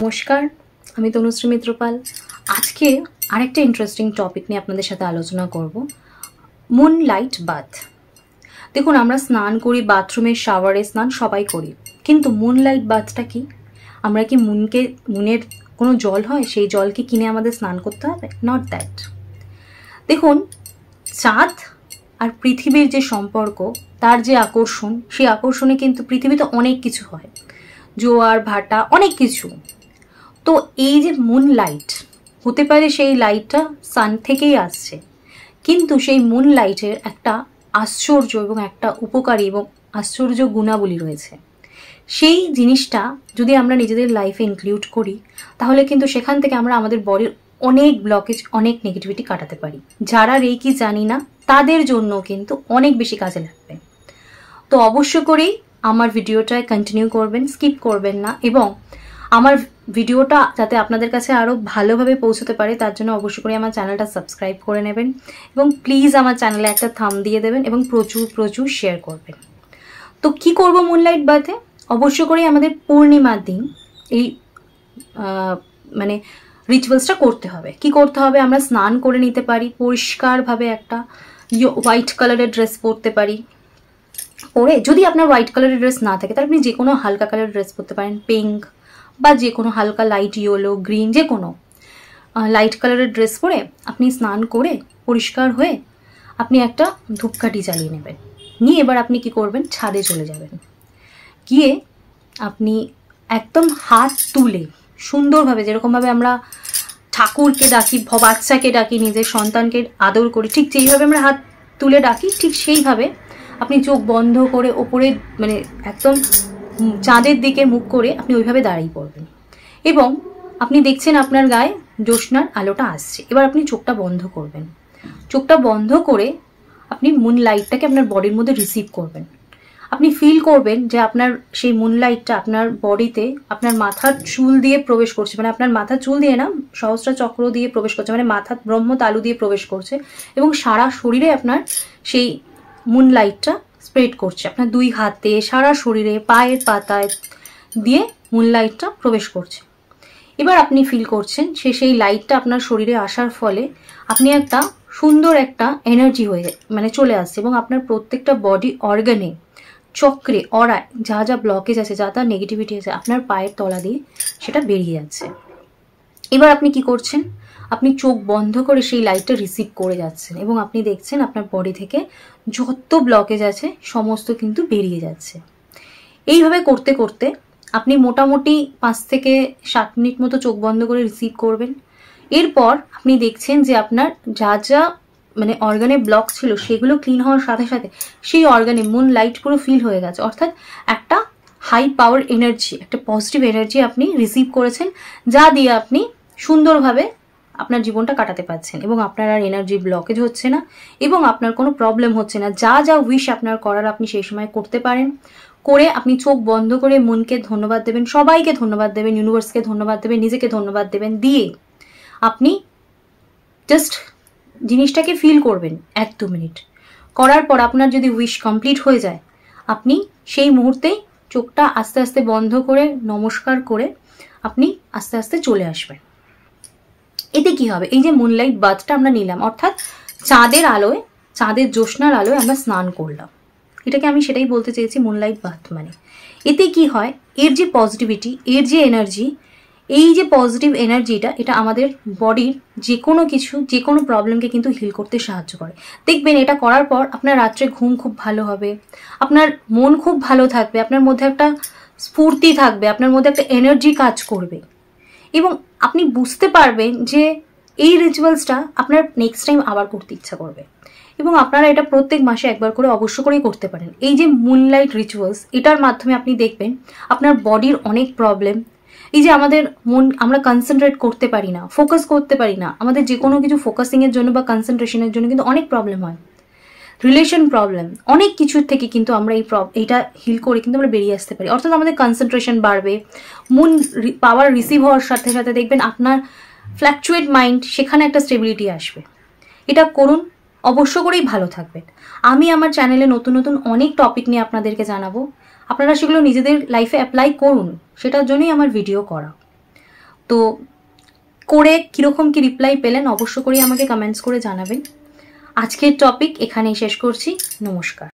নমস্কার, আমি তনুশ্রী মিত্রপাল। আজকে আরেকটা ইন্টারেস্টিং টপিক নিয়ে আপনাদের সাথে আলোচনা করব, মুনলাইট বাথ। দেখুন, আমরা স্নান করি, বাথরুমে, শাওয়ারে স্নান সবাই করি, কিন্তু মুনলাইট বাথটা কি? আমরা কি মুনের কোনো জল হয়, সেই জলকে কিনে আমাদের স্নান করতে হবে? Not that. দেখুন, চাঁদ আর পৃথিবীর যে সম্পর্ক, তার যে আকর্ষণ, সেই আকর্ষণে কিন্তু পৃথিবীতে অনেক কিছু হয়, জোয়ার ভাটা, অনেক কিছু। তো এই যে মুনলাইট, হতে পারে সেই লাইটটা সান থেকেই আসছে, কিন্তু সেই মুনলাইটের একটা আশ্চর্য এবং একটা উপকারী এবং আশ্চর্য গুণাবলী রয়েছে। সেই জিনিসটা যদি আমরা নিজেদের লাইফে ইনক্লুড করি, তাহলে কিন্তু সেখান থেকে আমরা আমাদের বডির অনেক ব্লকেজ, অনেক নেগেটিভিটি কাটাতে পারি। যারা রেকি জানি না, তাদের জন্য কিন্তু অনেক বেশি কাজে লাগবে। তো অবশ্য করেই আমার ভিডিওটায় কন্টিনিউ করবেন, স্কিপ করবেন না, এবং আমার ভিডিওটা যাতে আপনাদের কাছে আরও ভালোভাবে পৌঁছতে পারে, তার জন্য অবশ্যই করে আমার চ্যানেলটা সাবস্ক্রাইব করে নেবেন, এবং প্লিজ আমার চ্যানেলে একটা থাম দিয়ে দেবেন, এবং প্রচুর প্রচুর শেয়ার করবেন। তো কি করব মুনলাইট বাথে? অবশ্য করেই আমাদের পূর্ণিমার দিন এই মানে রিচুয়ালসটা করতে হবে। কি করতে হবে? আমরা স্নান করে নিতে পারি, পরিষ্কারভাবে একটা হোয়াইট কালারের ড্রেস পরতে পারি। পরে যদি আপনার হোয়াইট কালারের ড্রেস না থাকে, তাহলে আপনি যে কোনো হালকা কালারের ড্রেস পরতে পারেন, পিঙ্ক বা যে কোনো হালকা লাইট ইয়েলো, গ্রিন, যে কোনো লাইট কালারের ড্রেস পরে আপনি স্নান করে পরিষ্কার হয়ে আপনি একটা ধূপকাঠি জ্বালিয়ে নেবেন। নিয়ে এবার আপনি কি করবেন? ছাদে চলে যাবেন। গিয়ে আপনি একদম হাত তুলে সুন্দরভাবে, যেরকমভাবে আমরা ঠাকুরকে ডাকি, বাচ্চাকে ডাকি, নিজের সন্তানকে আদর করি, ঠিক যেইভাবে আমরা হাত তুলে ডাকি, ঠিক সেইভাবে আপনি চোখ বন্ধ করে ওপরে, মানে একদম চাঁদের দিকে মুখ করে আপনি ওইভাবে দাঁড়িয়ে পড়বেন, এবং আপনি দেখছেন আপনার গায়ে জ্যোৎস্নার আলোটা আসছে। এবার আপনি চোখটা বন্ধ করবেন। চোখটা বন্ধ করে আপনি মুনলাইটটাকে আপনার বডির মধ্যে রিসিভ করবেন। আপনি ফিল করবেন যে আপনার সেই মুনলাইটটা আপনার বডিতে, আপনার মাথার চুল দিয়ে প্রবেশ করছে, মানে আপনার মাথার চুল দিয়ে না, সহস্র চক্র দিয়ে প্রবেশ করছে, মানে মাথার ব্রহ্ম তালু দিয়ে প্রবেশ করছে, এবং সারা শরীরে আপনার সেই মুনলাইটটা স্প্রেড করছে। আপনার দুই হাতে, সারা শরীরে, পায়ের পাতায় দিয়ে মুনলাইটটা প্রবেশ করছে। এবার আপনি ফিল করছেন সেই লাইটটা আপনার শরীরে আসার ফলে আপনি একটা সুন্দর একটা এনার্জি হয়ে মানে চলে আসছে, এবং আপনার প্রত্যেকটা বডি অর্গানে, চক্রে, অরায় যা যা ব্লকেজ আছে, যা যা নেগেটিভিটি আছে, আপনার পায়ের তলা দিয়ে সেটা বেরিয়ে যাচ্ছে। এবার আপনি কি করছেন? আপনি চোখ বন্ধ করে সেই লাইটটা রিসিভ করে যাচ্ছেন, এবং আপনি দেখছেন আপনার বডি থেকে যত ব্লকেজ আছে সমস্ত কিন্তু বেরিয়ে যাচ্ছে। এইভাবে করতে করতে আপনি মোটামুটি 5 থেকে 7 মিনিট মতো চোখ বন্ধ করে রিসিভ করবেন। এরপর আপনি দেখছেন যে আপনার যা যা মানে অর্গানে ব্লক ছিল, সেগুলো ক্লিন হওয়ার সাথে সাথে সেই অর্গানে মুন লাইট পুরো ফিল হয়ে গেছে। অর্থাৎ একটা হাই পাওয়ার এনার্জি, একটা পজিটিভ এনার্জি আপনি রিসিভ করেছেন, যা দিয়ে আপনি সুন্দরভাবে আপনার জীবনটা কাটাতে পারছেন, এবং আপনার আর এনার্জি ব্লকেজ হচ্ছে না, এবং আপনার কোনো প্রবলেম হচ্ছে না। যা যা উইশ আপনার করার আপনি সেই সময় করতে পারেন। করে আপনি চোখ বন্ধ করে মনকে ধন্যবাদ দেবেন, সবাইকে ধন্যবাদ দেবেন, ইউনিভার্সকে ধন্যবাদ দেবেন, নিজেকে ধন্যবাদ দেবেন, দিয়ে আপনি জাস্ট জিনিসটাকে ফিল করবেন 1-2 মিনিট। করার পর আপনার যদি উইশ কমপ্লিট হয়ে যায়, আপনি সেই মুহূর্তেই চোখটা আস্তে আস্তে বন্ধ করে নমস্কার করে আপনি আস্তে আস্তে চলে আসবেন। এতে কি হবে? এই যে মুনলাইট বাথটা আমরা নিলাম, অর্থাৎ চাঁদের আলোয়, চাঁদের জ্যোৎস্নার আলোয় আমরা স্নান করলাম, এটাকে আমি সেটাই বলতে চেয়েছি মুনলাইট বাথ মানে। এতে কি হয়? এর যে পজিটিভিটি, এর যে এনার্জি, এই যে পজিটিভ এনার্জিটা, এটা আমাদের বডির যে কোনো কিছু, যে কোনো প্রবলেমকে কিন্তু হিল করতে সাহায্য করে। দেখবেন এটা করার পর আপনার রাত্রে ঘুম খুব ভালো হবে, আপনার মন খুব ভালো থাকবে, আপনার মধ্যে একটা স্ফূর্তি থাকবে, আপনার মধ্যে একটা এনার্জি কাজ করবে, এবং আপনি বুঝতে পারবেন যে এই রিচুয়ালসটা আপনার নেক্সট টাইম আবার করতে ইচ্ছা করবে। এবং আপনারা এটা প্রত্যেক মাসে একবার করে অবশ্য করেই করতে পারেন। এই যে মুনলাইট রিচুয়ালস, এটার মাধ্যমে আপনি দেখবেন আপনার বডির অনেক প্রবলেম, এই যে আমাদের মন, আমরা কনসেন্ট্রেট করতে পারি না, ফোকাস করতে পারি না, আমাদের যে কোনো কিছু ফোকাসিংয়ের জন্য বা কনসেন্ট্রেশনের জন্য কিন্তু অনেক প্রবলেম হয়, রিলেশন প্রবলেম, অনেক কিছুর থেকে কিন্তু আমরা এইটা হিল করে কিন্তু আমরা বেরিয়ে আসতে পারি। অর্থাৎ আমাদের কনসেন্ট্রেশন বাড়বে, মুন পাওয়ার রিসিভ হওয়ার সাথে সাথে দেখবেন আপনার ফ্ল্যাকচুয়েট মাইন্ড, সেখানে একটা স্টেবিলিটি আসবে। এটা করুন, অবশ্য করেই ভালো থাকবেন। আমি আমার চ্যানেলে নতুন নতুন অনেক টপিক নিয়ে আপনাদেরকে জানাবো, আপনারা সেগুলো নিজেদের লাইফে অ্যাপ্লাই করুন, সেটার জন্যই আমার ভিডিও করা। তো করে কীরকম কি রিপ্লাই পেলেন অবশ্য করে আমাকে কমেন্টস করে জানাবেন। আজকের টপিক এখানেই শেষ করছি। নমস্কার।